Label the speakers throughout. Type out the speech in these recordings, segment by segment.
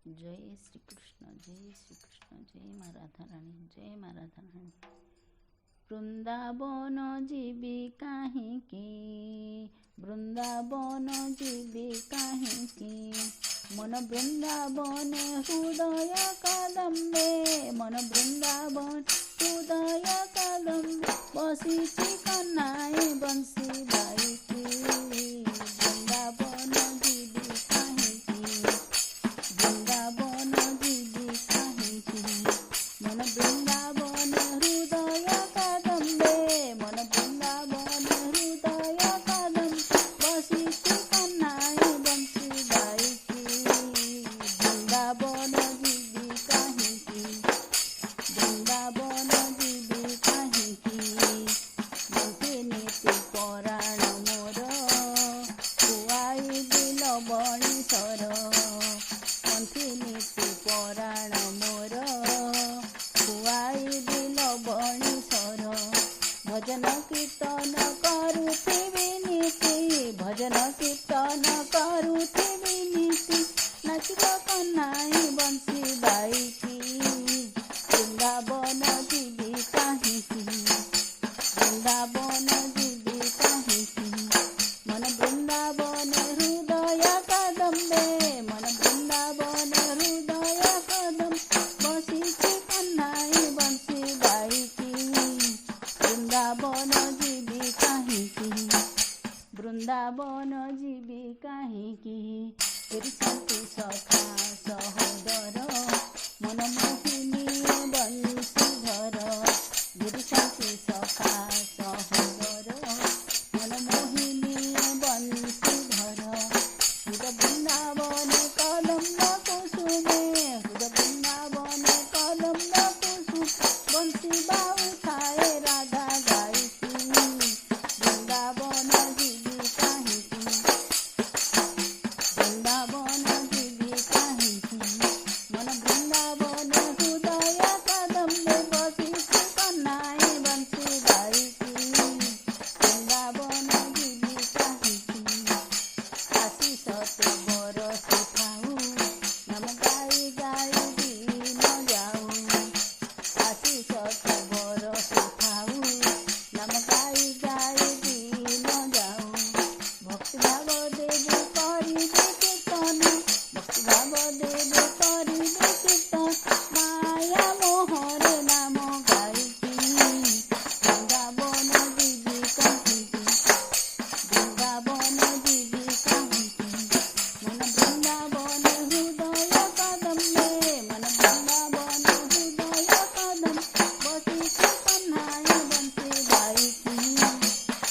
Speaker 1: जय श्री कृष्ण, जय श्री कृष्ण, जय माँ राधा रानी, जय माँ राधा रानी। बृंदावन जीवी काहींकी, बृंदावन जीवी काहींकी, मन बृंदावन हृदय कदम्बे, मन बृंदावन हृदय कदम्बे, बसिछि कन्हाई बंसी बाईकी। बृंदावन जीवी काहींकी, बृंदावन जीवी काहींकी, मन बृंदावन हृदय कदम्बे, मन बृंदावन हृदय कदम्बे, बसिछि कन्हाई बंसी बाईकी। बृंदावन जीवी काहींकी, बृंदावन जीवी काहींकी, गुंठी नीति पराण मोर, खुआई दिल बणीसर, गुंठी नीति पराण मोर, खुआई दिल बणीसर। भजन कीर्तन करुथिबि नीति, भजन कीर्तन करुथिबि नीति, नाचिब कन्हाई बंसी बाईकी। बृंदावन जीवी काहींकी, बृंदावन जीवी काहींकी, मन बृंदावन हृदय कदम्बे, मन बृंदावन हृदय कदम्बे, बसिछि कन्हाई बंसी बाईकी। बृंदावन जीवी काहींकी, बृंदावन जीवी काहींकी, गिरिशांति सखा सहोदर, मन मोहिनी बंशीधर, गिरिशांति सखा सहोदर, मन मोहिनी बंशीधर। हृद बृंदावन कदम्ब कुसुमे, हृद बृंदावन कदम्ब कुसुम, बंसी बाऊ थाए राधा गाईकी। बृंदावन जीवी काहींकी, बृंदावन जीवी काहींकी, मन बृंदावन हृदय कदम्बे, बसिछि कन्हाई बंसी बाईकी। बृंदावन जीवी काहींकी, आशीष ते बरसी थाऊ, नाम गाई गाई दिन जाऊ, आशीष ते बरसी थाऊ, नाम गाई गाई दिन जाऊ। भक्ति भाव देवे करिबे कीर्तन, भक्ति भाव देवे करिबे कीर्तन, माया मोहरे नाम गाईकी। बृंदावन जीवी काहींकी, बृंदावन जीवी काहींकी, मन बृंदावन हृदय कदम्बे, मन बृंदावन हृदय कदम्बे, बसिछि कन्हाई बंसी बाईकी।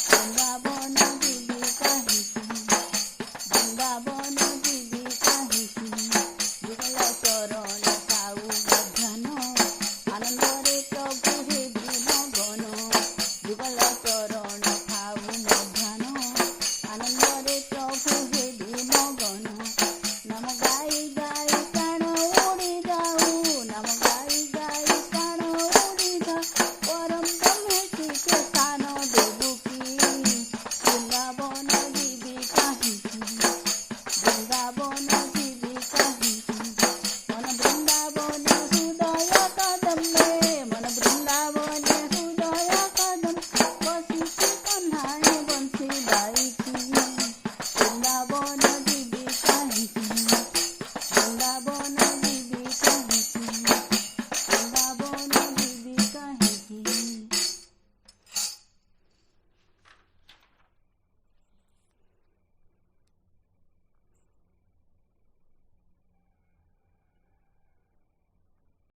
Speaker 1: बृंदावन जीवी काहींकी, बृंदावन जीवी काहींकी, जुगल चरण साऊ मध्याह्न, आनंदरे प्रभु हेबि मगन। जुगल चरण खाऊ मध्याह्न, आनंदरे प्रभु हेबि मगन। नाम गाई गाई प्राण उड़ी जाऊ, नाम गाई गाई प्राण उड़ी जाऊ, परम ब्रह्मेशी के स्थान देबुकी। बृंदावन जीवी काहींकी, बृंदावन जीवी काहींकी, मन बृंदावन हृदय कदम्बे, मन बृंदावन हृदय कदम्बे, बसिछि कन्हाई बंसी बाईकी। बृंदावन जीवी काहींकी, बृंदावन